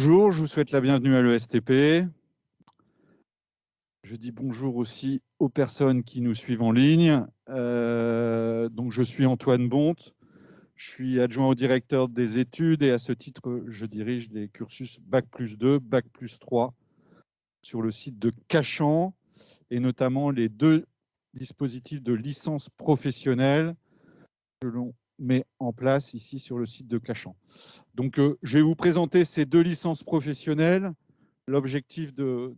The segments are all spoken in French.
Bonjour, je vous souhaite la bienvenue à l'ESTP. Je dis bonjour aussi aux personnes qui nous suivent en ligne. Donc je suis Antoine Bonte, je suis adjoint au directeur des études et à ce titre, je dirige les cursus Bac+2, Bac+3 sur le site de Cachan et notamment les deux dispositifs de licence professionnelle que l'on met en place ici sur le site de Cachan. Donc je vais vous présenter ces deux licences professionnelles. L'objectif de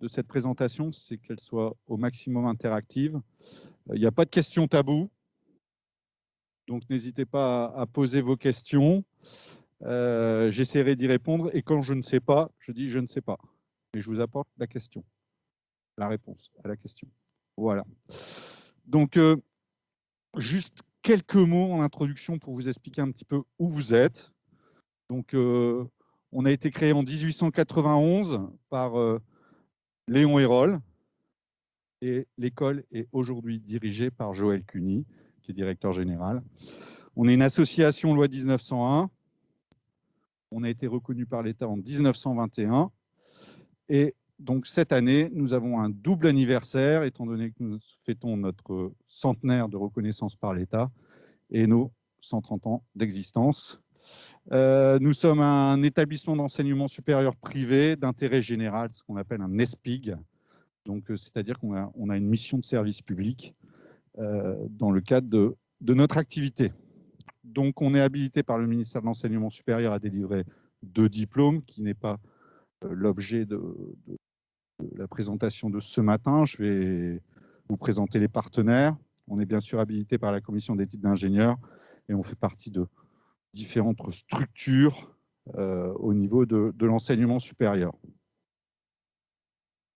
cette présentation, c'est qu'elle soit au maximum interactive. Il n'y a pas de questions taboues, donc n'hésitez pas à poser vos questions. J'essaierai d'y répondre et quand je ne sais pas, je dis je ne sais pas. Mais je vous apporte la question, la réponse à la question. Voilà. Donc, juste quelques mots en introduction pour vous expliquer un petit peu où vous êtes. Donc, on a été créé en 1891 par Léon Hérol. Et l'école est aujourd'hui dirigée par Joël Cuny, qui est directeur général. On est une association loi 1901. On a été reconnu par l'État en 1921. Et donc cette année, nous avons un double anniversaire, étant donné que nous fêtons notre centenaire de reconnaissance par l'État et nos 130 ans d'existence. Nous sommes un établissement d'enseignement supérieur privé d'intérêt général, ce qu'on appelle un ESPIG. Donc, c'est-à-dire qu'on a une mission de service public dans le cadre de notre activité. Donc, on est habilité par le ministère de l'Enseignement supérieur à délivrer 2 diplômes, qui n'est pas l'objet de la présentation de ce matin. Je vais vous présenter les partenaires. On est bien sûr habilité par la commission d'éthique d'ingénieurs et on fait partie de différentes structures au niveau de l'enseignement supérieur.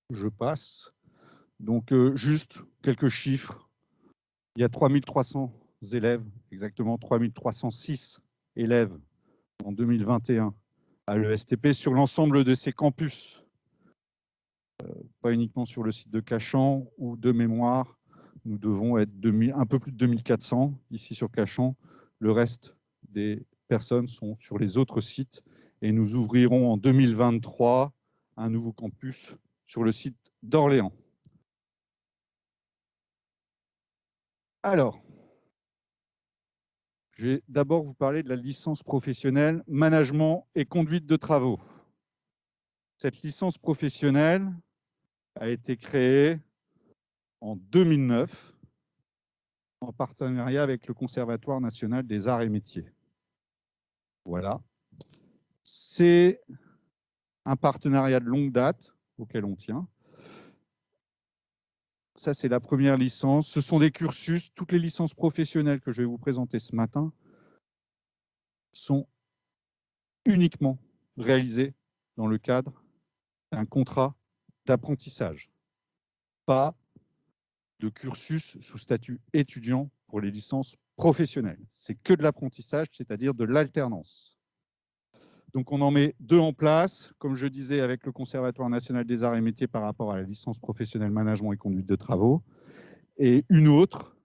Je passe. Donc, juste quelques chiffres. Il y a 3300 élèves, exactement 3306 élèves en 2021 à l'ESTP sur l'ensemble de ces campus. Pas uniquement sur le site de Cachan ou de mémoire, nous devons être un peu plus de 2400 ici sur Cachan. Le reste des personnes sont sur les autres sites et nous ouvrirons en 2023 un nouveau campus sur le site d'Orléans. Alors, je vais d'abord vous parler de la licence professionnelle management et conduite de travaux. Cette licence professionnelle a été créée en 2009 en partenariat avec le Conservatoire national des arts et métiers. Voilà. C'est un partenariat de longue date auquel on tient. Ça, c'est la première licence. Ce sont des cursus. Toutes les licences professionnelles que je vais vous présenter ce matin sont uniquement réalisées dans le cadre d'un contrat d'apprentissage. Pas de cursus sous statut étudiant pour les licences professionnelles. C'est que de l'apprentissage, c'est-à-dire de l'alternance. Donc on en met 2 en place, comme je disais, avec le Conservatoire national des arts et métiers par rapport à la licence professionnelle management et conduite de travaux, et une autre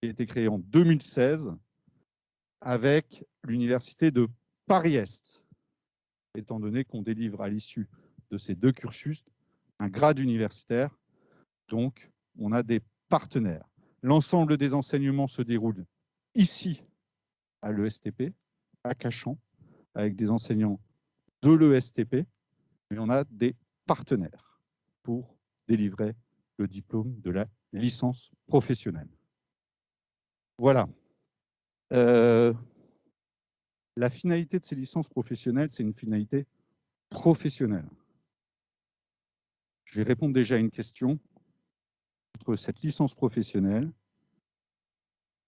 qui a été créée en 2016 avec l'université de Paris-Est, étant donné qu'on délivre à l'issue de ces 2 cursus un grade universitaire, donc on a des partenaires. L'ensemble des enseignements se déroule ici à l'ESTP, à Cachan, avec des enseignants de l'ESTP, mais on a des partenaires pour délivrer le diplôme de la licence professionnelle. Voilà. La finalité de ces licences professionnelles, c'est une finalité professionnelle. Je vais répondre déjà à une question. Entre cette licence professionnelle,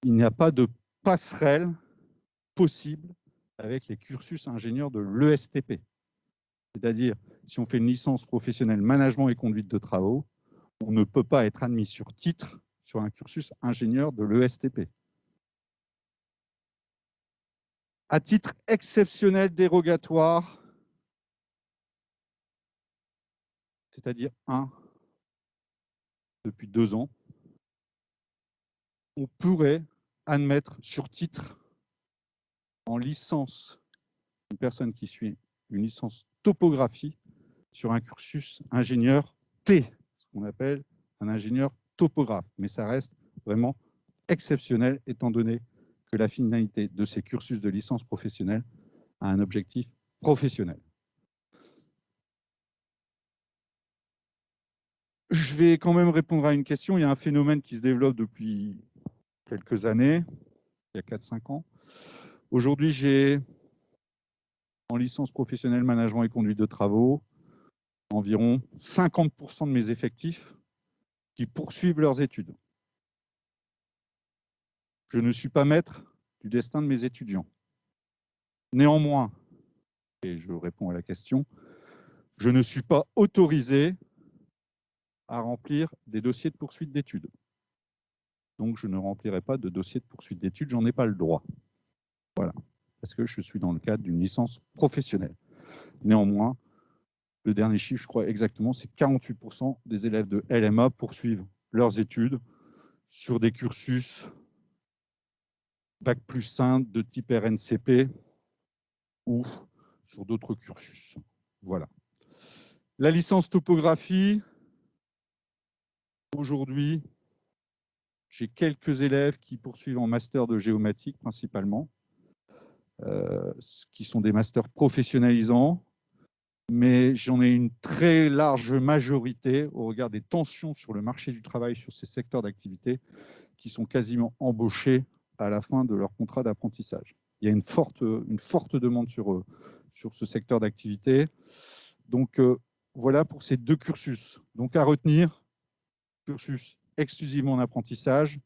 il n'y a pas de passerelle possible avec les cursus ingénieurs de l'ESTP. C'est-à-dire, si on fait une licence professionnelle management et conduite de travaux, on ne peut pas être admis sur titre sur un cursus ingénieur de l'ESTP. À titre exceptionnel dérogatoire, c'est-à-dire depuis 2 ans, on pourrait admettre sur titre en licence une personne qui suit une licence topographie sur un cursus ingénieur T, ce qu'on appelle un ingénieur topographe. Mais ça reste vraiment exceptionnel étant donné que la finalité de ces cursus de licence professionnelle a un objectif professionnel. Je vais quand même répondre à une question. Il y a un phénomène qui se développe depuis quelques années, il y a 4-5 ans. Aujourd'hui, j'ai en licence professionnelle management et conduite de travaux environ 50% de mes effectifs qui poursuivent leurs études. Je ne suis pas maître du destin de mes étudiants. Néanmoins, et je réponds à la question, je ne suis pas autorisé à remplir des dossiers de poursuite d'études. Donc, je ne remplirai pas de dossier de poursuite d'études, j'en ai pas le droit. Voilà, parce que je suis dans le cadre d'une licence professionnelle. Néanmoins, le dernier chiffre, je crois exactement, c'est 48% des élèves de LMA poursuivent leurs études sur des cursus Bac+5 de type RNCP ou sur d'autres cursus. Voilà. La licence topographie, aujourd'hui, j'ai quelques élèves qui poursuivent en master de géomatique principalement, qui sont des masters professionnalisants, mais j'en ai une très large majorité au regard des tensions sur le marché du travail sur ces secteurs d'activité qui sont quasiment embauchés à la fin de leur contrat d'apprentissage. Il y a une forte demande sur ce secteur d'activité. Donc, voilà pour ces deux cursus. Donc, à retenir, cursus exclusivement d'apprentissage,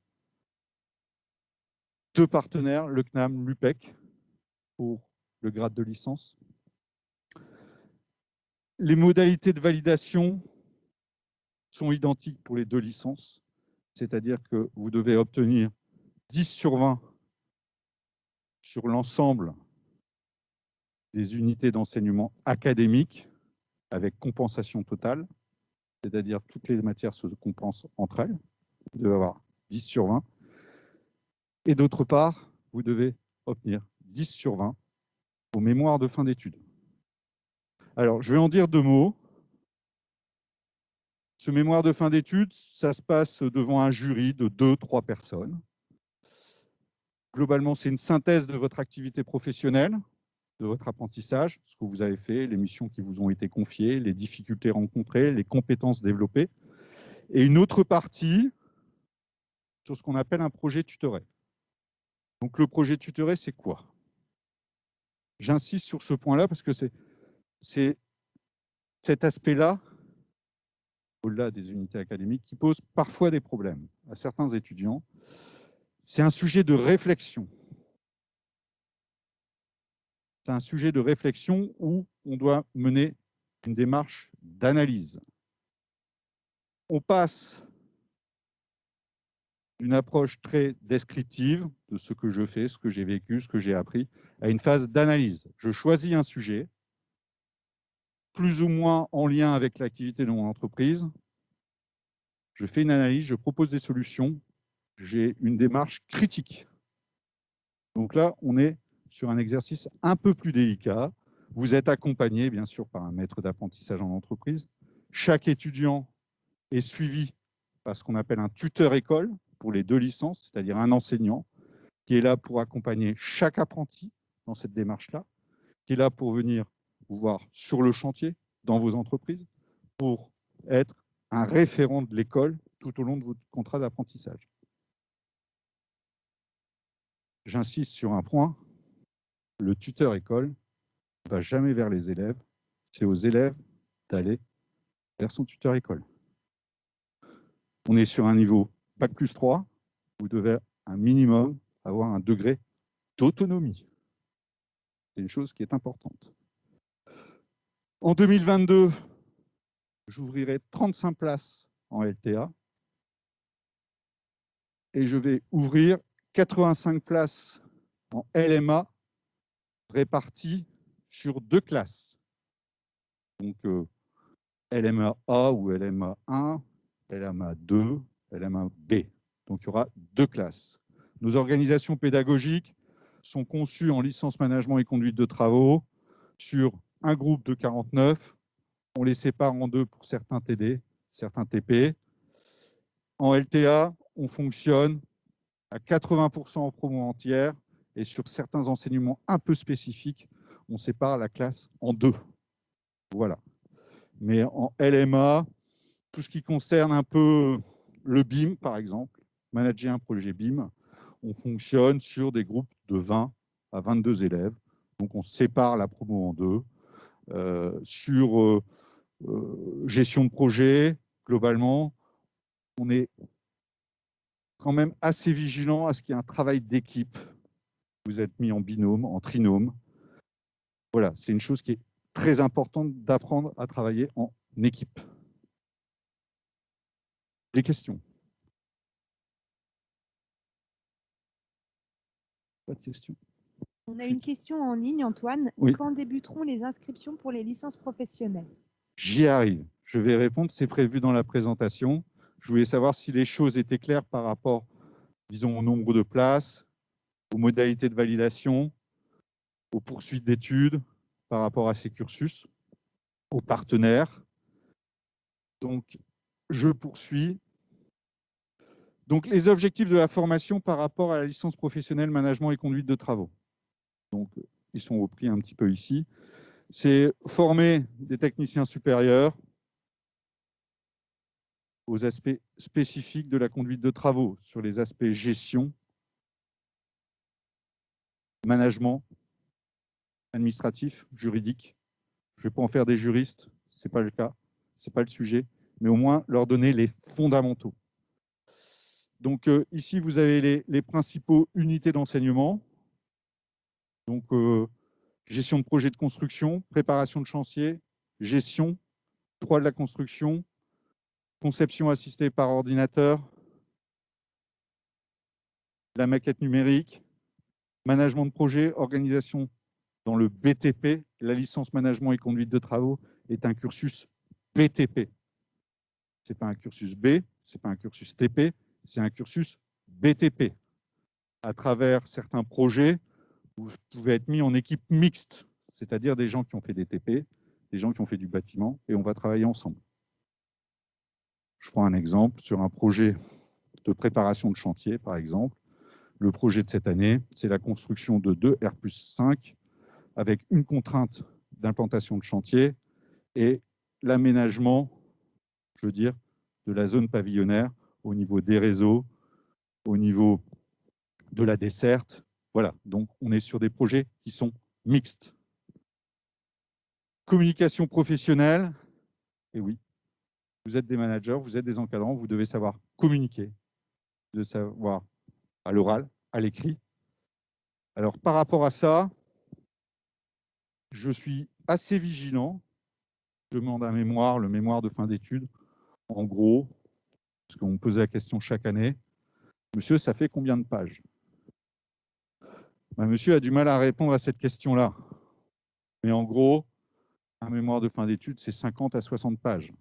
deux partenaires, le CNAM, l'UPEC, pour le grade de licence. Les modalités de validation sont identiques pour les deux licences, c'est-à-dire que vous devez obtenir 10 sur 20 sur l'ensemble des unités d'enseignement académique avec compensation totale, c'est-à-dire toutes les matières se compensent entre elles. Vous devez avoir 10 sur 20. Et d'autre part, vous devez obtenir 10 sur 20 au mémoire de fin d'études. Alors, je vais en dire deux mots. Ce mémoire de fin d'études, ça se passe devant un jury de 2-3 personnes. Globalement, c'est une synthèse de votre activité professionnelle, de votre apprentissage, ce que vous avez fait, les missions qui vous ont été confiées, les difficultés rencontrées, les compétences développées. Et une autre partie sur ce qu'on appelle un projet tutoré. Donc, le projet tutoré, c'est quoi? J'insiste sur ce point-là parce que c'est cet aspect-là, au-delà des unités académiques, qui pose parfois des problèmes à certains étudiants. C'est un sujet de réflexion. C'est un sujet de réflexion où on doit mener une démarche d'analyse. On passe d'une approche très descriptive de ce que je fais, ce que j'ai vécu, ce que j'ai appris, à une phase d'analyse. Je choisis un sujet, plus ou moins en lien avec l'activité de mon entreprise. Je fais une analyse, je propose des solutions. J'ai une démarche critique. Donc là, on est sur un exercice un peu plus délicat. Vous êtes accompagné, bien sûr, par un maître d'apprentissage en entreprise. Chaque étudiant est suivi par ce qu'on appelle un tuteur école pour les deux licences, c'est-à-dire un enseignant qui est là pour accompagner chaque apprenti dans cette démarche-là, qui est là pour venir vous voir sur le chantier, dans vos entreprises, pour être un référent de l'école tout au long de votre contrat d'apprentissage. J'insiste sur un point, le tuteur école ne va jamais vers les élèves, c'est aux élèves d'aller vers son tuteur école. On est sur un niveau Bac+3, vous devez un minimum avoir un degré d'autonomie. C'est une chose qui est importante. En 2022, j'ouvrirai 35 places en LTA et je vais ouvrir 85 places en LMA réparties sur 2 classes. Donc, LMA A ou LMA 1, LMA 2, LMA B. Donc, il y aura 2 classes. Nos organisations pédagogiques sont conçues en licence management et conduite de travaux sur un groupe de 49, on les sépare en deux pour certains TD, certains TP. En LTA, on fonctionne à 80% en promo entière et sur certains enseignements un peu spécifiques, on sépare la classe en deux. Voilà. Mais en LMA, tout ce qui concerne un peu le BIM, par exemple, manager un projet BIM, on fonctionne sur des groupes de 20 à 22 élèves. Donc, on sépare la promo en deux. Sur gestion de projet, globalement, on est quand même assez vigilant à ce qu'il y ait un travail d'équipe. Vous êtes mis en binôme, en trinôme. Voilà, c'est une chose qui est très importante d'apprendre à travailler en équipe. Des questions? Pas de questions? On a une question en ligne, Antoine. Oui. Quand débuteront les inscriptions pour les licences professionnelles? J'y arrive. Je vais répondre, c'est prévu dans la présentation. Je voulais savoir si les choses étaient claires par rapport, disons, au nombre de places, aux modalités de validation, aux poursuites d'études par rapport à ces cursus, aux partenaires. Donc, je poursuis. Donc, les objectifs de la formation par rapport à la licence professionnelle management et conduite de travaux. Donc, ils sont repris un petit peu ici. C'est former des techniciens supérieurs aux aspects spécifiques de la conduite de travaux, sur les aspects gestion, management, administratif, juridique. Je ne vais pas en faire des juristes, ce n'est pas le cas, ce n'est pas le sujet, mais au moins leur donner les fondamentaux. Donc ici, vous avez les principaux unités d'enseignement. Donc gestion de projet de construction, préparation de chantier, gestion, droit de la construction, conception assistée par ordinateur, la maquette numérique, management de projet, organisation dans le BTP. La licence management et conduite de travaux est un cursus BTP. Ce n'est pas un cursus B, ce n'est pas un cursus TP, c'est un cursus BTP. À travers certains projets, vous pouvez être mis en équipe mixte, c'est-à-dire des gens qui ont fait des TP, des gens qui ont fait du bâtiment, et on va travailler ensemble. Je prends un exemple sur un projet de préparation de chantier, par exemple. Le projet de cette année, c'est la construction de 2 R+5 avec une contrainte d'implantation de chantier et l'aménagement, je veux dire, de la zone pavillonnaire au niveau des réseaux, au niveau de la desserte. Voilà, donc on est sur des projets qui sont mixtes. Communication professionnelle, et oui, vous êtes des managers, vous êtes des encadrants, vous devez savoir communiquer, de savoir à l'oral, à l'écrit. Alors par rapport à ça, je suis assez vigilant. Je demande un mémoire, le mémoire de fin d'études, en gros, parce qu'on me posait la question chaque année, monsieur, ça fait combien de pages? Ben, monsieur a du mal à répondre à cette question-là. Mais en gros, un mémoire de fin d'études, c'est 50 à 60 pages.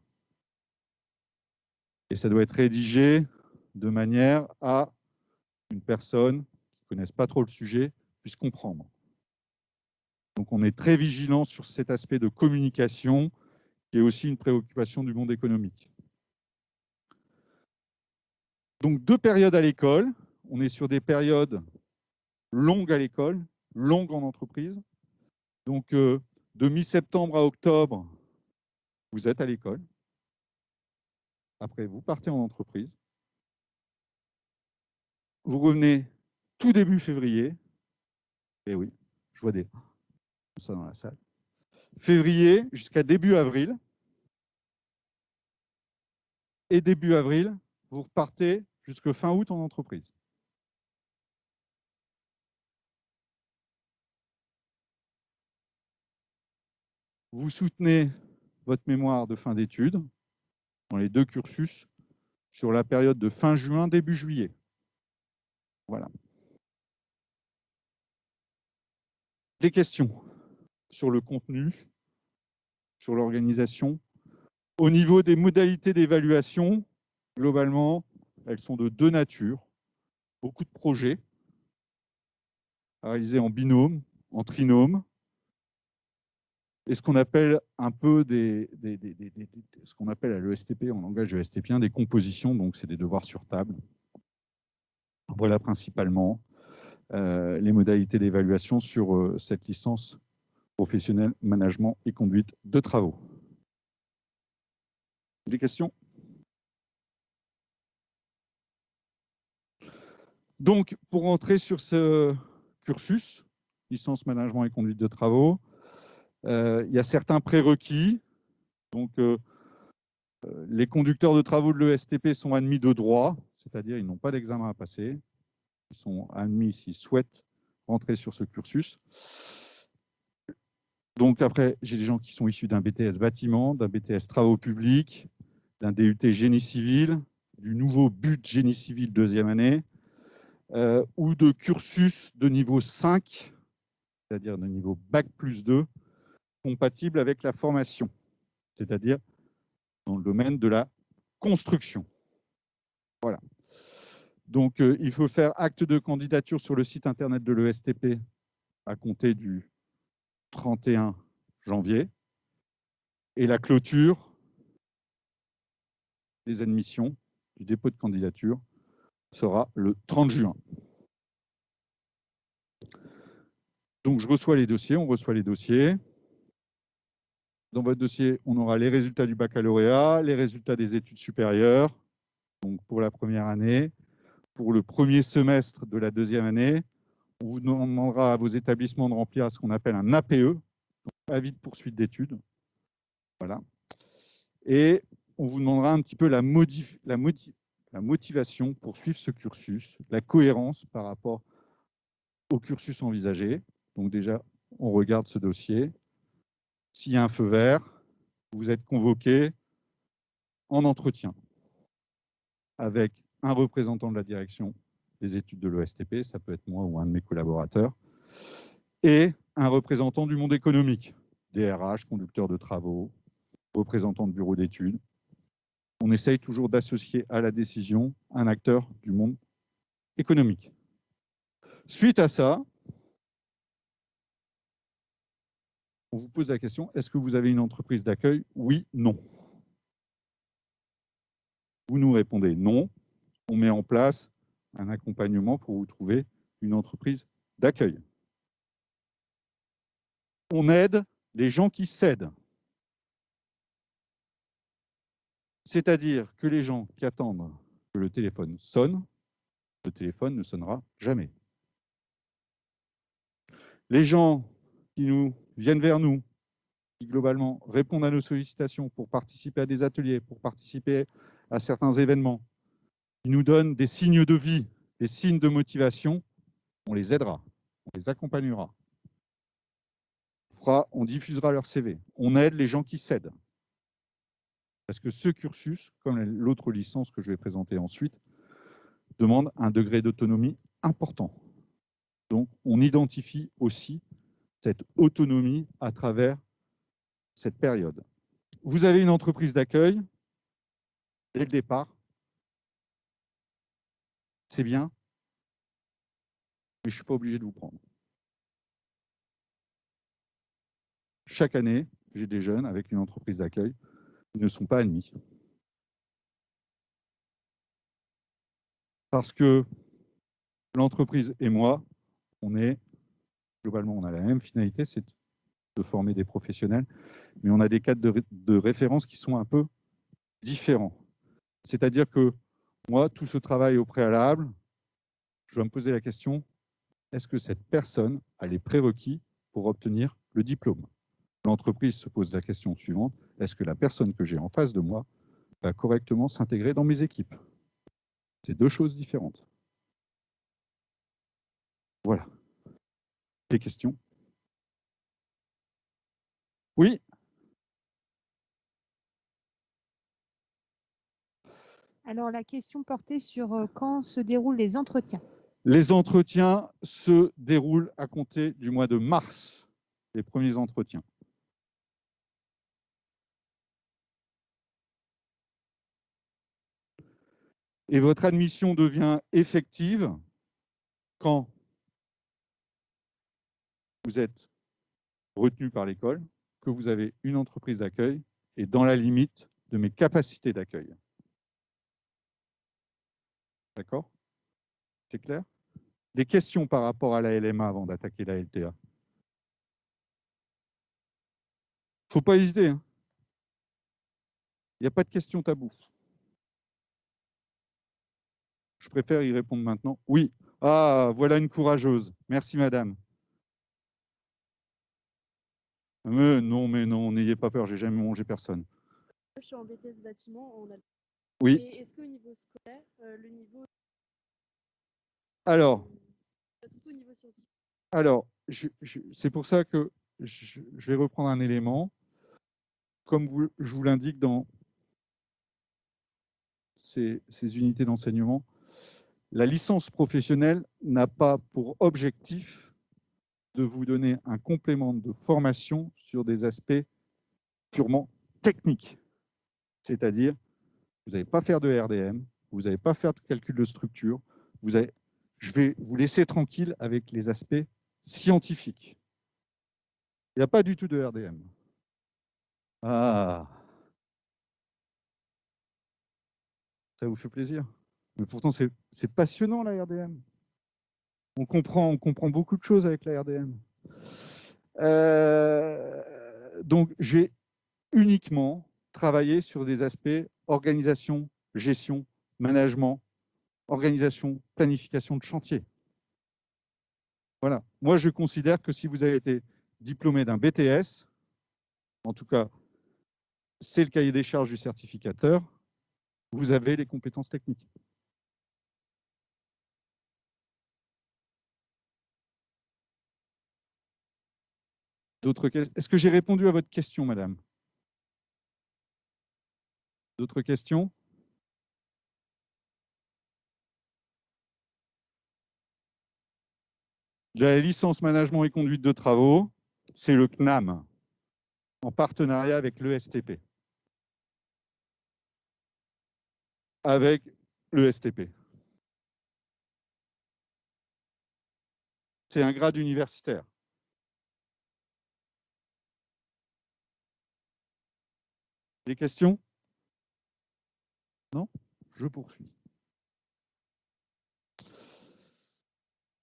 Et ça doit être rédigé de manière à une personne qui ne connaisse pas trop le sujet puisse comprendre. Donc on est très vigilant sur cet aspect de communication qui est aussi une préoccupation du monde économique. Donc 2 périodes à l'école. On est sur des périodes longues à l'école, longues en entreprise. Donc de mi-septembre à octobre, vous êtes à l'école. Après, vous partez en entreprise. Vous revenez tout début février. Et oui, je vois des ça dans la salle. Février jusqu'à début avril. Et début avril, vous repartez jusqu'à fin août en entreprise. Vous soutenez votre mémoire de fin d'études dans les 2 cursus sur la période de fin juin, début juillet. Voilà. Des questions sur le contenu, sur l'organisation. Au niveau des modalités d'évaluation, globalement, elles sont de 2 natures. Beaucoup de projets à réaliser en binôme, en trinôme. et ce qu'on appelle un peu ce qu'on appelle à l'ESTP, en langage ESTPien, des compositions, donc c'est des devoirs sur table. Voilà principalement les modalités d'évaluation sur cette licence professionnelle management et conduite de travaux. Des questions? Donc, pour entrer sur ce cursus, licence management et conduite de travaux, il y a certains prérequis. Donc, les conducteurs de travaux de l'ESTP sont admis de droit, c'est-à-dire ils n'ont pas d'examen à passer. Ils sont admis s'ils souhaitent rentrer sur ce cursus. Donc après, j'ai des gens qui sont issus d'un BTS bâtiment, d'un BTS travaux publics, d'un DUT génie civil, du nouveau BUT génie civil deuxième année, ou de cursus de niveau 5, c'est-à-dire de niveau Bac+2, compatible avec la formation, c'est-à-dire dans le domaine de la construction. Voilà. Donc, il faut faire acte de candidature sur le site internet de l'ESTP à compter du 31 janvier. Et la clôture des admissions, du dépôt de candidature, sera le 30 juin. Donc, je reçois les dossiers, on reçoit les dossiers. Dans votre dossier, on aura les résultats du baccalauréat, les résultats des études supérieures, donc pour la première année. Pour le premier semestre de la deuxième année, on vous demandera à vos établissements de remplir ce qu'on appelle un APE, donc avis de poursuite d'études. Voilà. Et on vous demandera un petit peu la motivation pour suivre ce cursus, la cohérence par rapport au cursus envisagé. Donc déjà, on regarde ce dossier. S'il y a un feu vert, vous êtes convoqué en entretien avec un représentant de la direction des études de l'ESTP, ça peut être moi ou un de mes collaborateurs, et un représentant du monde économique, DRH, conducteur de travaux, représentant de bureau d'études. On essaye toujours d'associer à la décision un acteur du monde économique. Suite à ça, on vous pose la question, est-ce que vous avez une entreprise d'accueil? Oui, non. Vous nous répondez non. On met en place un accompagnement pour vous trouver une entreprise d'accueil. On aide les gens qui cèdent. C'est-à-dire que les gens qui attendent que le téléphone sonne, le téléphone ne sonnera jamais. Les gens qui viennent vers nous, qui globalement répondent à nos sollicitations pour participer à des ateliers, pour participer à certains événements, qui nous donnent des signes de vie, des signes de motivation, on les aidera, on les accompagnera. On diffusera leur CV. On aide les gens qui cèdent. Parce que ce cursus, comme l'autre licence que je vais présenter ensuite, demande un degré d'autonomie important. Donc, on identifie aussi cette autonomie à travers cette période. Vous avez une entreprise d'accueil, dès le départ, c'est bien, mais je ne suis pas obligé de vous prendre. Chaque année, j'ai des jeunes avec une entreprise d'accueil qui ne sont pas admis. Parce que l'entreprise et moi, globalement, on a la même finalité, c'est de former des professionnels, mais on a des cadres de référence qui sont un peu différents. C'est-à-dire que moi, tout ce travail au préalable, je dois me poser la question, est-ce que cette personne a les prérequis pour obtenir le diplôme? L'entreprise se pose la question suivante, est-ce que la personne que j'ai en face de moi va correctement s'intégrer dans mes équipes? C'est deux choses différentes. Voilà. Des questions? Oui? Alors, la question portait sur quand se déroulent les entretiens. Les entretiens se déroulent à compter du mois de mars, les premiers entretiens. Et votre admission devient effective quand vous êtes retenu par l'école, que vous avez une entreprise d'accueil et dans la limite de mes capacités d'accueil. D'accord? C'est clair? Des questions par rapport à la LMA avant d'attaquer la LTA? Il ne faut pas hésiter. Hein. Il n'y a pas de questions tabou. Je préfère y répondre maintenant. Oui. Ah, voilà une courageuse. Merci, madame. Mais non, n'ayez pas peur, j'ai jamais mangé personne. Je suis en BTS bâtiment en Allemagne. Oui. Et est-ce qu'au niveau scolaire, le niveau... Alors, surtout au niveau scientifique. Alors, c'est pour ça que je vais reprendre un élément. Comme je vous l'indique dans ces unités d'enseignement, la licence professionnelle n'a pas pour objectif de vous donner un complément de formation sur des aspects purement techniques. C'est-à-dire, vous n'allez pas faire de RDM, vous n'allez pas faire de calcul de structure, je vais vous laisser tranquille avec les aspects scientifiques. Il n'y a pas du tout de RDM. Ah, ça vous fait plaisir. Mais pourtant, c'est passionnant la RDM. On comprend beaucoup de choses avec la RDM. Donc, j'ai uniquement travaillé sur des aspects organisation, gestion, management, organisation, planification de chantier. Voilà. Moi, je considère que si vous avez été diplômé d'un BTS, en tout cas, c'est le cahier des charges du certificateur, vous avez les compétences techniques. Est-ce que j'ai répondu à votre question, madame? D'autres questions? La licence management et conduite de travaux, c'est le CNAM, en partenariat avec l'ESTP. Avec l'ESTP. C'est un grade universitaire. Des questions? Non? Je poursuis.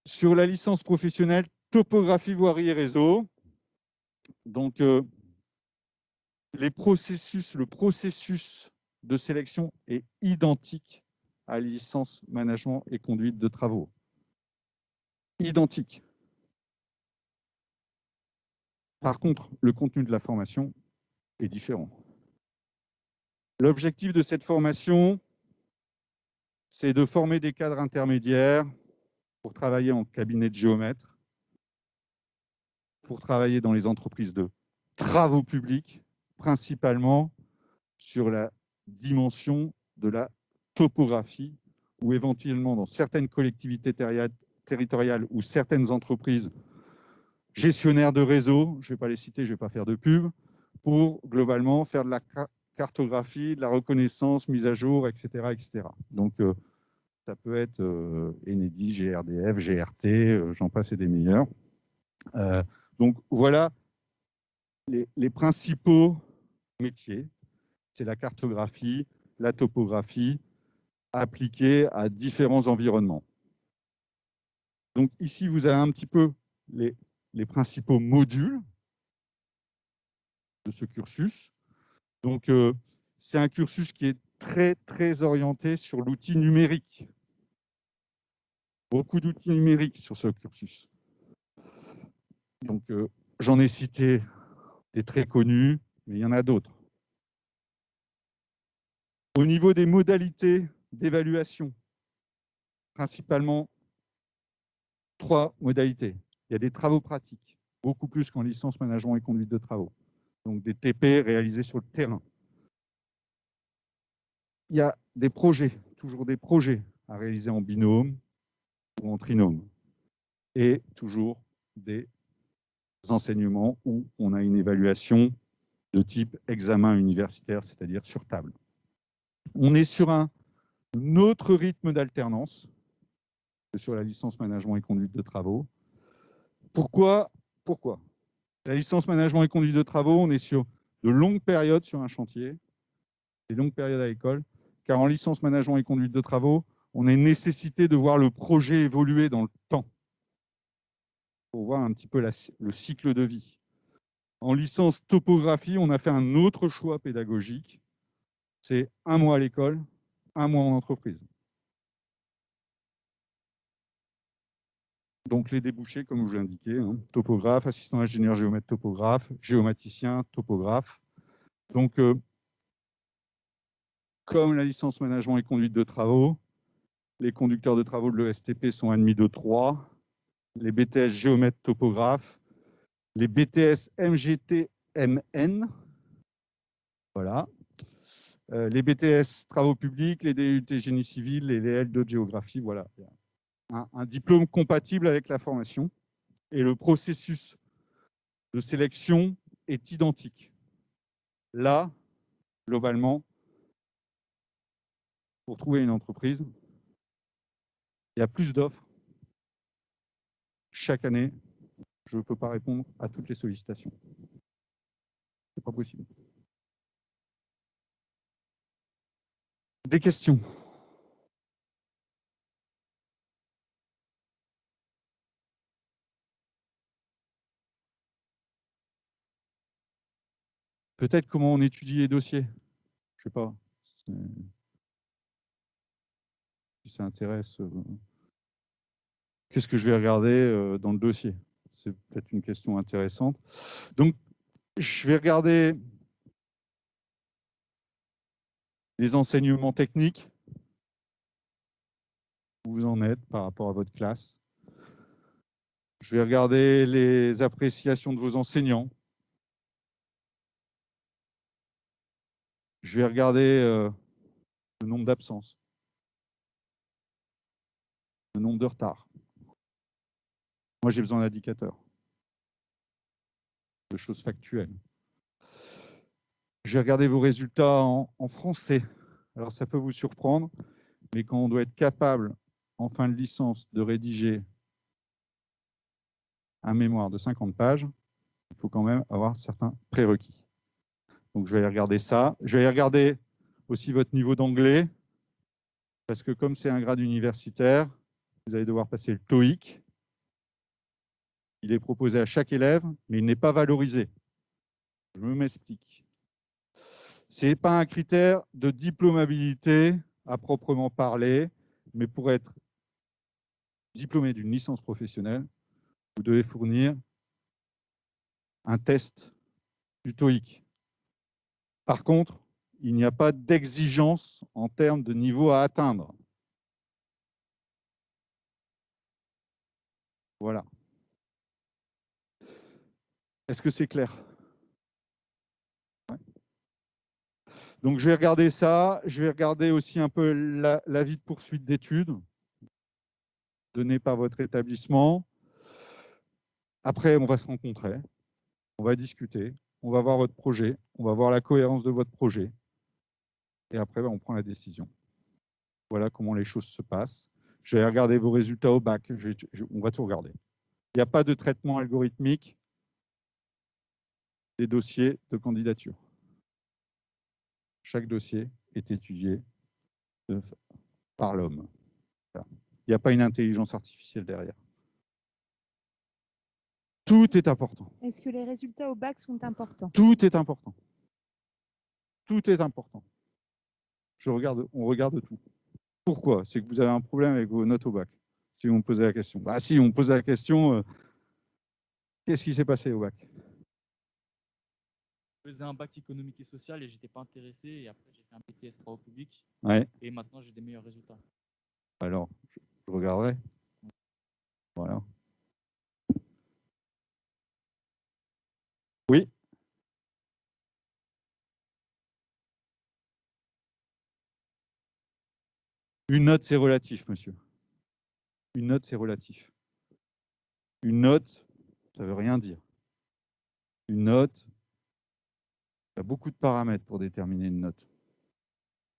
Sur la licence professionnelle, topographie, voirie et réseau, donc le processus de sélection est identique à la licence management et conduite de travaux. Identique. Par contre, le contenu de la formation est différent. L'objectif de cette formation, c'est de former des cadres intermédiaires pour travailler en cabinet de géomètre, pour travailler dans les entreprises de travaux publics, principalement sur la dimension de la topographie, ou éventuellement dans certaines collectivités territoriales ou certaines entreprises gestionnaires de réseaux, je ne vais pas les citer, je ne vais pas faire de pub, pour globalement faire de la cartographie, de la reconnaissance, mise à jour, etc. etc. Donc, ça peut être Enedis, GRDF, GRT, j'en passe et des meilleurs. Donc, voilà les principaux métiers. C'est la cartographie, la topographie, appliquée à différents environnements. Donc, ici, vous avez un petit peu les principaux modules de ce cursus. Donc, c'est un cursus qui est très, très orienté sur l'outil numérique. Beaucoup d'outils numériques sur ce cursus. Donc, j'en ai cité des très connus, mais il y en a d'autres. Au niveau des modalités d'évaluation, principalement 3 modalités. Il y a des travaux pratiques, beaucoup plus qu'en licence management et conduite de travaux. Donc, des TP réalisés sur le terrain. Il y a des projets, toujours des projets à réaliser en binôme ou en trinôme. Et toujours des enseignements où on a une évaluation de type examen universitaire, c'est-à-dire sur table. On est sur un autre rythme d'alternance que sur la licence management et conduite de travaux. Pourquoi? La licence management et conduite de travaux, on est sur de longues périodes sur un chantier, des longues périodes à l'école, car en licence management et conduite de travaux, on a une nécessité de voir le projet évoluer dans le temps, pour voir un petit peu le cycle de vie. En licence topographie, on a fait un autre choix pédagogique, c'est 1 mois à l'école, 1 mois en entreprise. Donc les débouchés, comme je vous l'ai indiqué, hein, topographe, assistant ingénieur géomètre topographe, géomaticien, topographe. Donc, comme la licence management et conduite de travaux, les conducteurs de travaux de l'ESTP sont admis de 3, les BTS géomètre topographe, les BTS MGT-MN, voilà, les BTS travaux publics, les DUT génie civil et les L2 géographie, voilà. Un diplôme compatible avec la formation et le processus de sélection est identique. Là, globalement, pour trouver une entreprise, il y a plus d'offres. Chaque année, je ne peux pas répondre à toutes les sollicitations. C'est pas possible. Des questions? Peut-être comment on étudie les dossiers. Je sais pas. Si ça intéresse. Qu'est-ce que je vais regarder dans le dossier? C'est peut-être une question intéressante. Donc, je vais regarder les enseignements techniques. Où vous en êtes par rapport à votre classe. Je vais regarder les appréciations de vos enseignants. Je vais regarder le nombre d'absences, le nombre de retards. Moi, j'ai besoin d'indicateurs, de choses factuelles. Je vais regarder vos résultats en français. Alors, ça peut vous surprendre, mais quand on doit être capable, en fin de licence, de rédiger un mémoire de 50 pages, il faut quand même avoir certains prérequis. Donc, je vais aller regarder ça. Je vais aller regarder aussi votre niveau d'anglais, parce que comme c'est un grade universitaire, vous allez devoir passer le TOEIC. Il est proposé à chaque élève, mais il n'est pas valorisé. Je m'explique. Ce n'est pas un critère de diplômabilité à proprement parler, mais pour être diplômé d'une licence professionnelle, vous devez fournir un test du TOEIC. Par contre, il n'y a pas d'exigence en termes de niveau à atteindre. Voilà. Est-ce que c'est clair? Ouais. Donc, je vais regarder ça. Je vais regarder aussi un peu l'avis de poursuite d'études donné par votre établissement. Après, on va se rencontrer, on va discuter, on va voir votre projet, on va voir la cohérence de votre projet. Et après, on prend la décision. Voilà comment les choses se passent. Je vais regarder vos résultats au bac. On va tout regarder. Il n'y a pas de traitement algorithmique des dossiers de candidature. Chaque dossier est étudié par l'homme. Voilà. Il n'y a pas une intelligence artificielle derrière. Tout est important. Est-ce que les résultats au bac sont importants? Tout est important. Tout est important. On regarde tout. Pourquoi? C'est que vous avez un problème avec vos notes au bac. Si vous me posez la question. Bah si, on me pose la question, qu'est-ce qui s'est passé au bac? Je faisais un bac économique et social et j'étais pas intéressé. Et après, j'ai fait un BTS travaux publics. Ouais. Et maintenant, j'ai des meilleurs résultats. Alors, je regarderai. Voilà. Oui. Une note, c'est relatif, monsieur. Une note, c'est relatif. Une note, ça ne veut rien dire. Une note, il y a beaucoup de paramètres pour déterminer une note.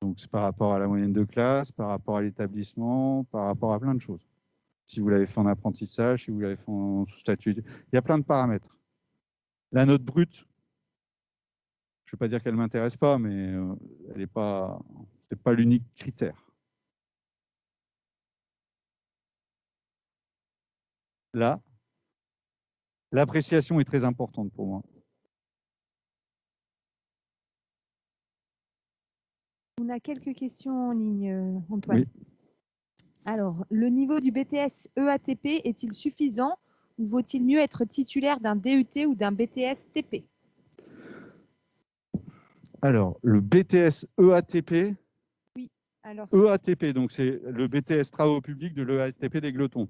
Donc, c'est par rapport à la moyenne de classe, par rapport à l'établissement, par rapport à plein de choses. Si vous l'avez fait en apprentissage, si vous l'avez fait en sous-statut, il y a plein de paramètres. La note brute, je ne vais pas dire qu'elle ne m'intéresse pas, mais elle n'est pas, c'est pas l'unique critère. Là, l'appréciation est très importante pour moi. On a quelques questions en ligne, Antoine. Oui. Alors, le niveau du BTS EATP est-il suffisant ou vaut-il mieux être titulaire d'un DUT ou d'un BTS TP? Alors, le BTS EATP, Alors, EATP, donc c'est le BTS Travaux publics de l'EATP des Glotons.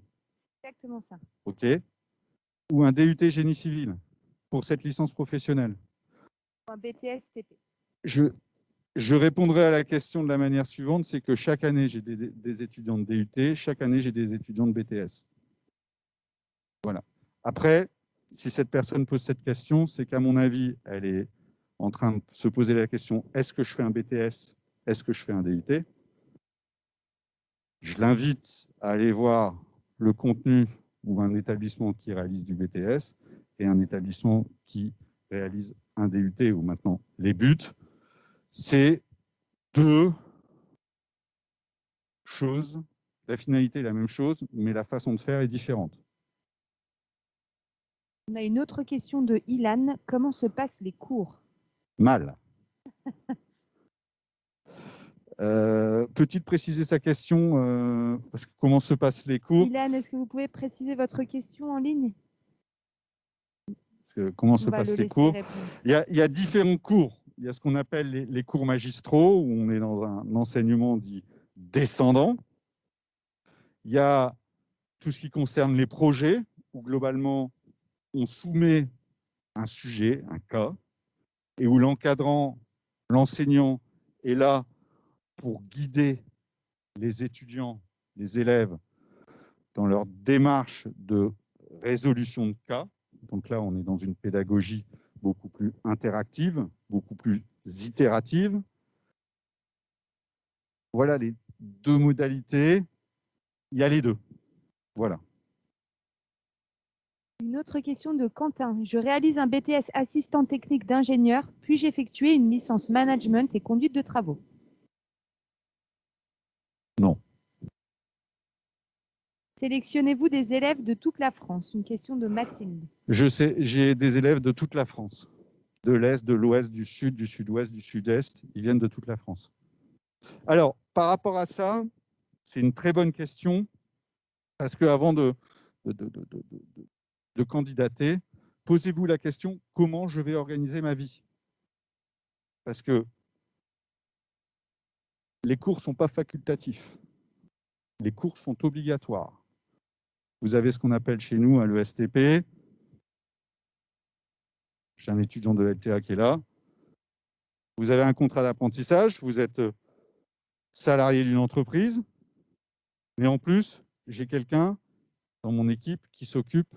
c'est exactement ça. OK. Ou un DUT Génie civil pour cette licence professionnelle. Ou un BTS TP. Je répondrai à la question de la manière suivante, c'est que chaque année, j'ai des étudiants de DUT, chaque année, j'ai des étudiants de BTS. Voilà. Après, si cette personne pose cette question, c'est qu'à mon avis, elle est en train de se poser la question, est-ce que je fais un BTS? Est-ce que je fais un DUT? Je l'invite à aller voir le contenu ou un établissement qui réalise du BTS et un établissement qui réalise un DUT ou maintenant les buts. C'est deux choses. La finalité est la même chose, mais la façon de faire est différente. On a une autre question de Ilan. Comment se passent les cours? Mal. Peut-il préciser sa question parce que comment se passent les cours? Ilan, est-ce que vous pouvez préciser votre question en ligne? Comment se passent les cours? Il y a différents cours. Il y a ce qu'on appelle les cours magistraux, où on est dans un enseignement dit descendant. Il y a tout ce qui concerne les projets, où globalement, on soumet un sujet, un cas, et où l'encadrant, l'enseignant est là pour guider les étudiants, les élèves, dans leur démarche de résolution de cas. Donc là, on est dans une pédagogie beaucoup plus interactive, beaucoup plus itérative. Voilà les deux modalités. Il y a les deux. Voilà. Une autre question de Quentin. Je réalise un BTS assistant technique d'ingénieur, puis-je effectuer une licence management et conduite de travaux? Non. Sélectionnez-vous des élèves de toute la France? Une question de Mathilde. Je sais, j'ai des élèves de toute la France. De l'Est, de l'Ouest, du Sud, du Sud-Ouest, du Sud-Est. Ils viennent de toute la France. Alors, par rapport à ça, c'est une très bonne question, parce qu'avant de candidater, posez-vous la question, comment je vais organiser ma vie? Parce que les cours ne sont pas facultatifs. Les cours sont obligatoires. Vous avez ce qu'on appelle chez nous à l'ESTP. J'ai un étudiant de LTA qui est là. Vous avez un contrat d'apprentissage, vous êtes salarié d'une entreprise, mais en plus, j'ai quelqu'un dans mon équipe qui s'occupe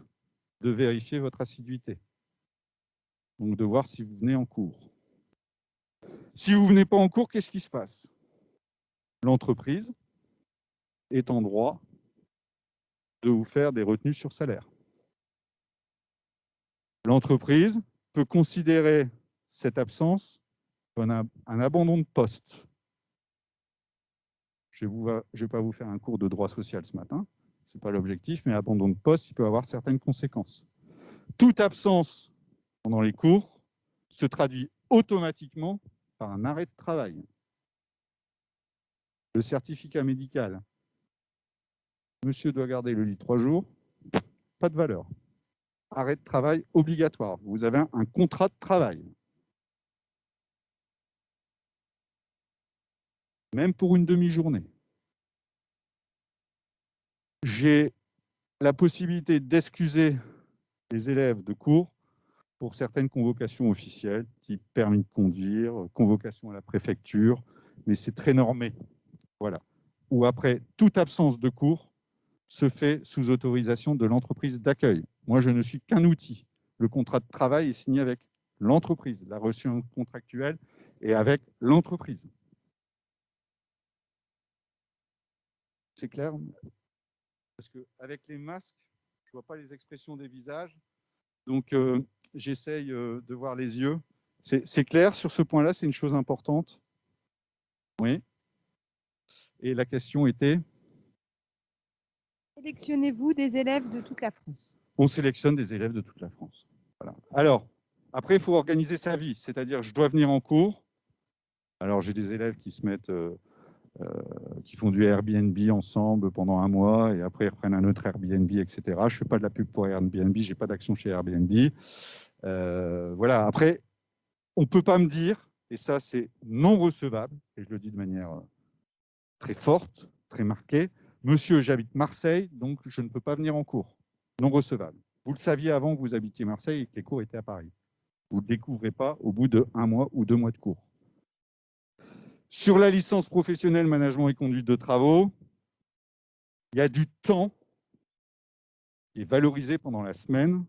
de vérifier votre assiduité. Donc de voir si vous venez en cours. Si vous ne venez pas en cours, qu'est-ce qui se passe? L'entreprise est en droit de vous faire des retenues sur salaire. L'entreprise peut considérer cette absence comme un abandon de poste. Je ne vais pas vous faire un cours de droit social ce matin, ce n'est pas l'objectif, mais abandon de poste, il peut avoir certaines conséquences. Toute absence pendant les cours se traduit automatiquement par un arrêt de travail. Le certificat médical, monsieur doit garder le lit 3 jours, pas de valeur. Arrêt de travail obligatoire. Vous avez un contrat de travail. Même pour une demi-journée. J'ai la possibilité d'excuser les élèves de cours pour certaines convocations officielles, type permis de conduire, convocation à la préfecture, mais c'est très normé. Voilà. Ou après, toute absence de cours se fait sous autorisation de l'entreprise d'accueil. Moi, je ne suis qu'un outil. Le contrat de travail est signé avec l'entreprise. La relation contractuelle est avec l'entreprise. C'est clair? Parce qu'avec les masques, je ne vois pas les expressions des visages. Donc, j'essaye de voir les yeux. C'est clair sur ce point-là, c'est une chose importante. Oui. Et la question était? Sélectionnez-vous des élèves de toute la France. On sélectionne des élèves de toute la France. Voilà. Alors, après, il faut organiser sa vie. C'est-à-dire, je dois venir en cours. Alors, j'ai des élèves qui se mettent, qui font du Airbnb ensemble pendant un mois et après, ils reprennent un autre Airbnb, etc. Je ne fais pas de la pub pour Airbnb, je n'ai pas d'action chez Airbnb. Voilà. Après, on ne peut pas me dire, et ça, c'est non recevable, et je le dis de manière très forte, très marquée, monsieur, j'habite Marseille, donc je ne peux pas venir en cours. Non recevable. Vous le saviez avant que vous habitiez Marseille et que les cours étaient à Paris. Vous ne le découvrez pas au bout de 1 mois ou 2 mois de cours. Sur la licence professionnelle management et conduite de travaux, il y a du temps qui est valorisé pendant la semaine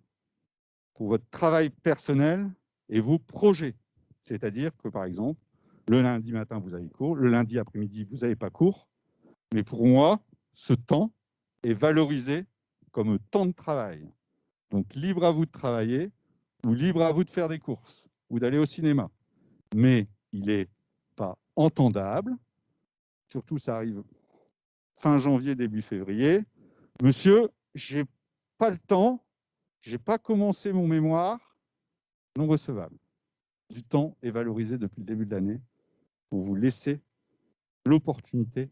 pour votre travail personnel et vos projets. C'est-à-dire que, par exemple, le lundi matin, vous avez cours, le lundi après-midi, vous n'avez pas cours. Mais pour moi, ce temps est valorisé comme temps de travail. Donc, libre à vous de travailler ou libre à vous de faire des courses ou d'aller au cinéma. Mais il n'est pas entendable, surtout ça arrive fin janvier, début février. Monsieur, j'ai pas le temps, j'ai pas commencé mon mémoire, non recevable. Du temps est valorisé depuis le début de l'année pour vous laisser l'opportunité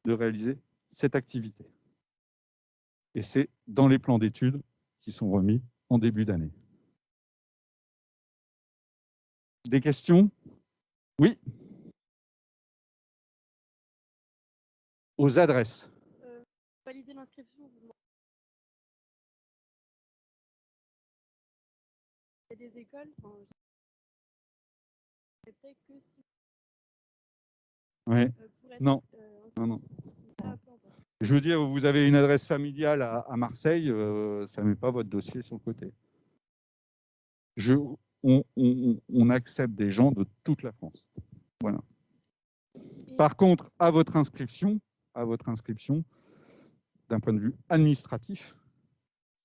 de réaliser cette activité. Et c'est dans les plans d'études qui sont remis en début d'année. Des questions? Oui. Aux adresses. Valider l'inscription, vous demandez. Il y a des écoles, enfin, peut-être que si Ouais. pour être Non. Non, non. Je veux dire, vous avez une adresse familiale à Marseille, ça ne met pas votre dossier sur le côté. On accepte des gens de toute la France. Voilà. Par contre, à votre inscription, d'un point de vue administratif,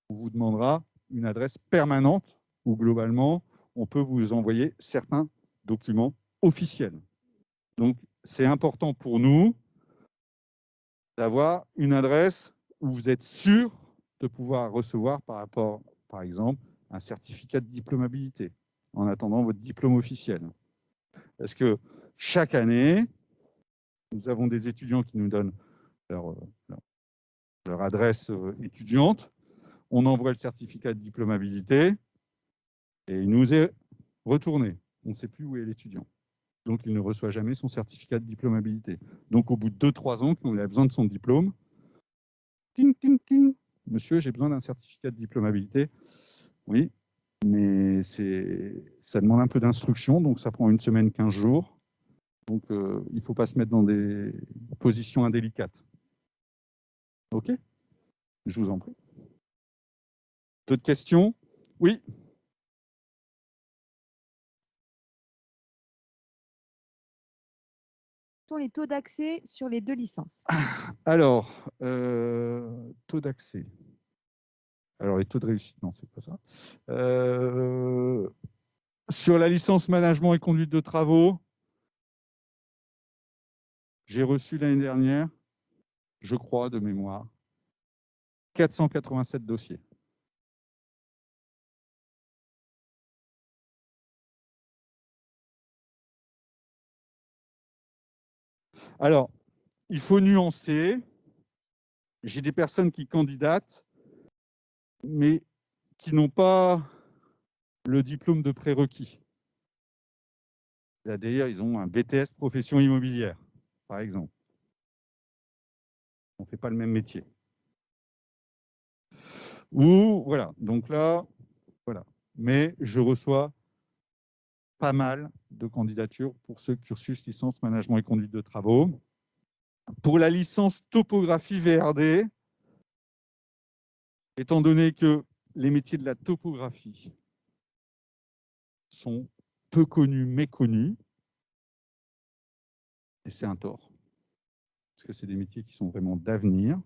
on vous demandera une adresse permanente où globalement, on peut vous envoyer certains documents officiels. Donc, c'est important pour nous d'avoir une adresse où vous êtes sûr de pouvoir recevoir par rapport, par exemple, un certificat de diplômabilité en attendant votre diplôme officiel. Parce que chaque année, nous avons des étudiants qui nous donnent leur adresse étudiante, on envoie le certificat de diplômabilité et il nous est retourné. On ne sait plus où est l'étudiant. Donc, il ne reçoit jamais son certificat de diplômabilité. Donc, au bout de 2-3 ans, quand il a besoin de son diplôme, ting, ting, ting. Monsieur, j'ai besoin d'un certificat de diplômabilité. Oui, mais ça demande un peu d'instruction, donc ça prend 1 semaine, 15 jours. Donc, il ne faut pas se mettre dans des positions indélicates. OK? Je vous en prie. D'autres questions? Oui? Quels sont les taux d'accès sur les 2 licences? Alors, taux d'accès. Alors, les taux de réussite, non, c'est pas ça. Sur la licence management et conduite de travaux, j'ai reçu l'année dernière, je crois, de mémoire, 487 dossiers. Alors, il faut nuancer. J'ai des personnes qui candidatent, mais qui n'ont pas le diplôme de prérequis. D'ailleurs, ils ont un BTS profession immobilière, par exemple. On ne fait pas le même métier. Ou, voilà, donc là, voilà. Mais je reçois pas mal de candidatures pour ce cursus licence management et conduite de travaux. Pour la licence topographie VRD, étant donné que les métiers de la topographie sont peu connus, méconnus, et c'est un tort, parce que c'est des métiers qui sont vraiment d'avenir,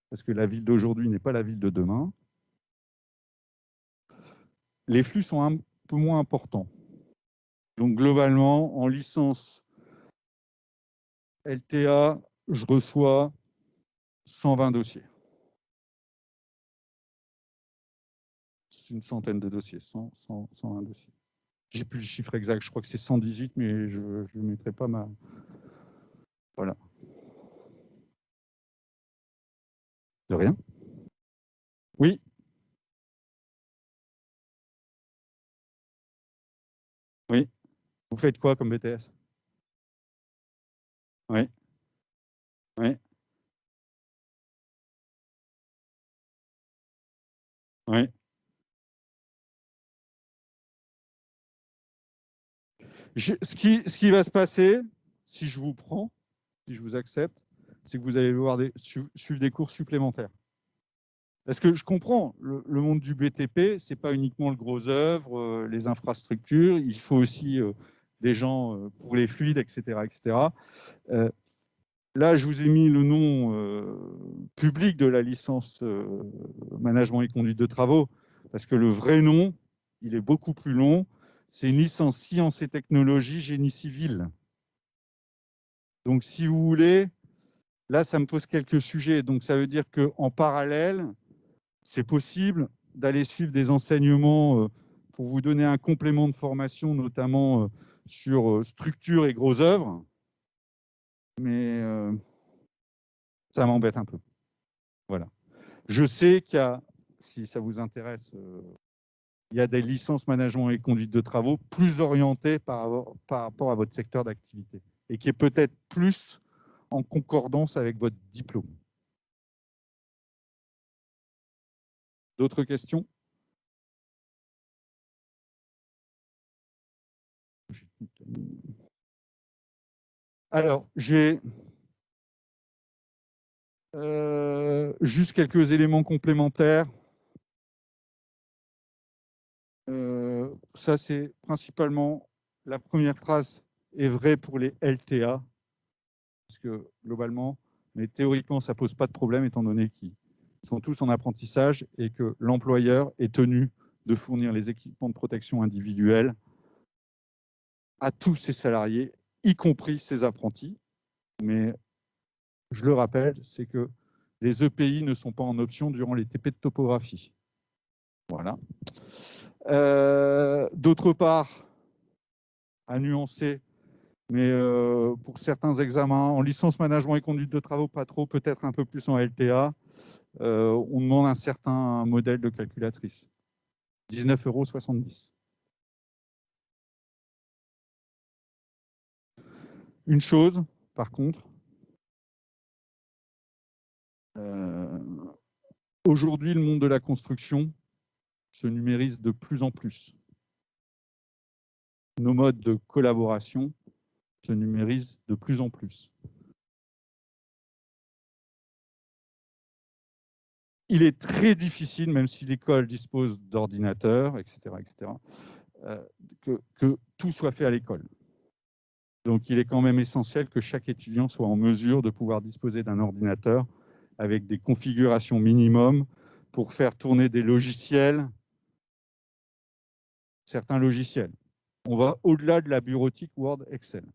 parce que la ville d'aujourd'hui n'est pas la ville de demain. les flux sont un peu moins importants. Donc globalement, en licence LTA, je reçois 120 dossiers. C'est une centaine de dossiers, 120 dossiers. J'ai plus le chiffre exact, je crois que c'est 118, mais je ne mettrai pas ma... Voilà. De rien. Oui. Oui. Vous faites quoi comme BTS? Oui. Oui. Oui. Ce qui va se passer, si je vous prends, si je vous accepte, c'est que vous allez suivre des cours supplémentaires. Parce que je comprends, le monde du BTP, ce n'est pas uniquement le gros œuvre, les infrastructures, il faut aussi des gens pour les fluides, etc. etc. Là, je vous ai mis le nom public de la licence management et conduite de travaux, parce que le vrai nom, il est beaucoup plus long. C'est une licence sciences et technologies génie civil. Donc, si vous voulez, là, ça me pose quelques sujets. Donc, ça veut dire qu'en parallèle, c'est possible d'aller suivre des enseignements pour vous donner un complément de formation, notamment sur structure et gros œuvres. Mais ça m'embête un peu. Voilà. Je sais qu'il y a, si ça vous intéresse, il y a des licences management et conduite de travaux plus orientées par rapport à votre secteur d'activité et qui est peut-être plus en concordance avec votre diplôme. D'autres questions? Alors, j'ai juste quelques éléments complémentaires. Ça, c'est principalement la première phrase est vraie pour les LTA, parce que globalement, mais théoriquement, ça ne pose pas de problème étant donné qu'ils sont tous en apprentissage et que l'employeur est tenu de fournir les équipements de protection individuelle à tous ses salariés, y compris ses apprentis. Mais je le rappelle, c'est que les EPI ne sont pas en option durant les TP de topographie. Voilà. D'autre part, à nuancer, mais pour certains examens, en licence management et conduite de travaux, pas trop, peut-être un peu plus en LTA, on demande un certain modèle de calculatrice. 19,70 €. Une chose, par contre, aujourd'hui, le monde de la construction se numérise de plus en plus. Nos modes de collaboration se numérisent de plus en plus. Il est très difficile, même si l'école dispose d'ordinateurs, etc., que tout soit fait à l'école. Donc, il est quand même essentiel que chaque étudiant soit en mesure de pouvoir disposer d'un ordinateur avec des configurations minimum pour faire tourner des logiciels, certains logiciels. On va au-delà de la bureautique Word, Excel.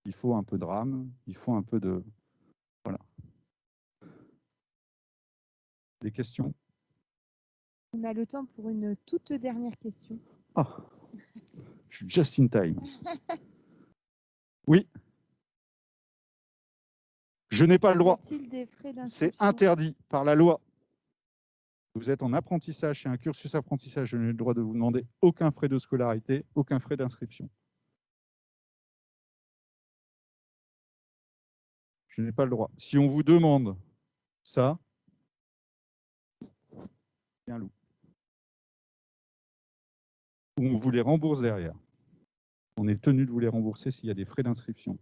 Il faut un peu de RAM, il faut un peu de... Voilà. Des questions? On a le temps pour une toute dernière question. Ah, je suis just in time. Oui. Je n'ai pas le droit. Y a-t-il des frais C'est d'inscription? interdit par la loi. Vous êtes en apprentissage, c'est un cursus apprentissage, je n'ai le droit de vous demander aucun frais de scolarité, aucun frais d'inscription. Je n'ai pas le droit. Si on vous demande ça, c'est un loup. On vous les rembourse derrière. On est tenu de vous les rembourser s'il y a des frais d'inscription.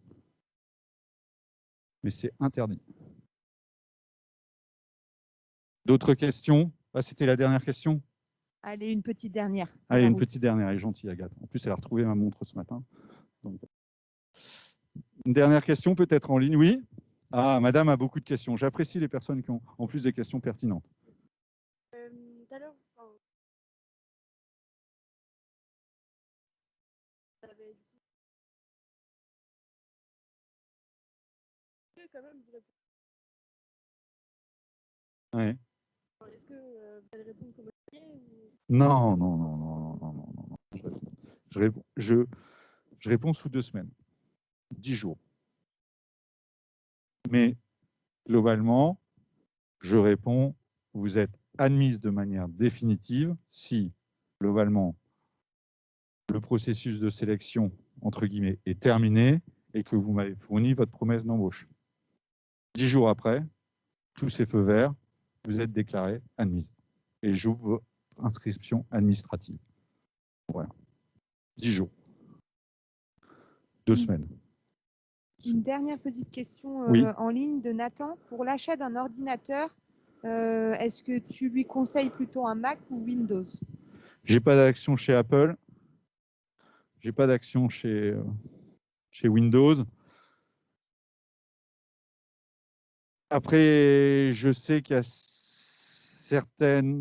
Mais c'est interdit. D'autres questions? Ah, c'était la dernière question? Allez, une petite dernière. Allez, une petite dernière, elle est gentille, Agathe. En plus, elle a retrouvé ma montre ce matin. Donc... Une dernière question, peut-être en ligne, oui? Ah, madame a beaucoup de questions. J'apprécie les personnes qui ont en plus des questions pertinentes. Tout à l'heure, quand même vous répondez? Ouais. Est-ce que vous allez répondre comme ou... Non, non, non, non, non, non, non, non. Je réponds sous 2 semaines, 10 jours. Mais globalement, je réponds, vous êtes admise de manière définitive si, globalement, le processus de sélection, entre guillemets, est terminé et que vous m'avez fourni votre promesse d'embauche. 10 jours après, tous ces feux verts, vous êtes déclarée admise. Et j'ouvre votre inscription administrative. Voilà. 10 jours. 2 semaines. Une dernière petite question Oui. en ligne de Nathan. Pour l'achat d'un ordinateur, est-ce que tu lui conseilles plutôt un Mac ou Windows? J'ai pas d'action chez Apple. J'ai pas d'action chez Windows. Après, je sais qu'il y a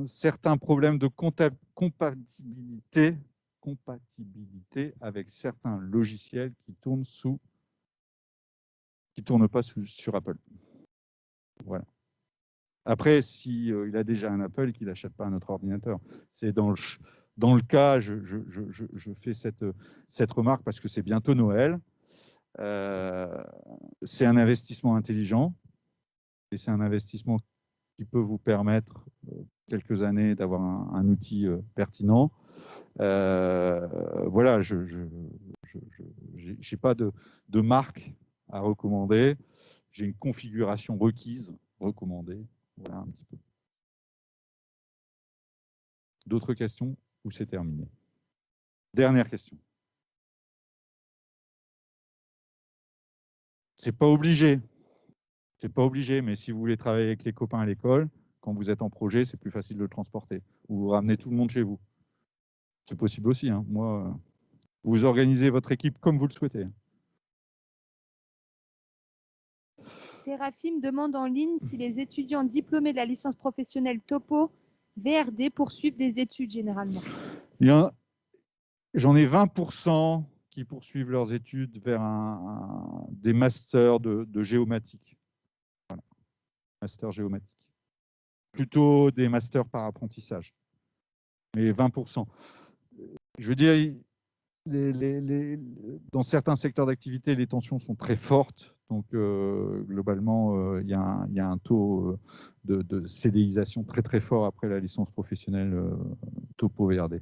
certains problèmes de compatibilité avec certains logiciels qui tournent pas sur Apple. Voilà. Après, si il a déjà un Apple, qu'il n'achète pas un autre ordinateur. C'est dans le cas, je fais cette remarque parce que c'est bientôt Noël. C'est un investissement intelligent et c'est un investissement qui peut vous permettre quelques années d'avoir un outil pertinent. Voilà, je n'ai pas de marque à recommander. J'ai une configuration requise recommandée. Voilà un petit peu. D'autres questions ou c'est terminé? Dernière question. C'est pas obligé. C'est pas obligé, mais si vous voulez travailler avec les copains à l'école, quand vous êtes en projet, c'est plus facile de le transporter. Ou vous ramenez tout le monde chez vous. C'est possible aussi. Hein. Moi, vous organisez votre équipe comme vous le souhaitez. Séraphine demande en ligne si les étudiants diplômés de la licence professionnelle Topo VRD poursuivent des études généralement. J'en ai 20% qui poursuivent leurs études vers des masters de géomatique. Voilà. Master géomatique. Plutôt des masters par apprentissage. Mais 20%. Je veux dire, dans certains secteurs d'activité, les tensions sont très fortes. Donc, globalement, il y a un taux de CDIsation très, très fort après la licence professionnelle Topo VRD.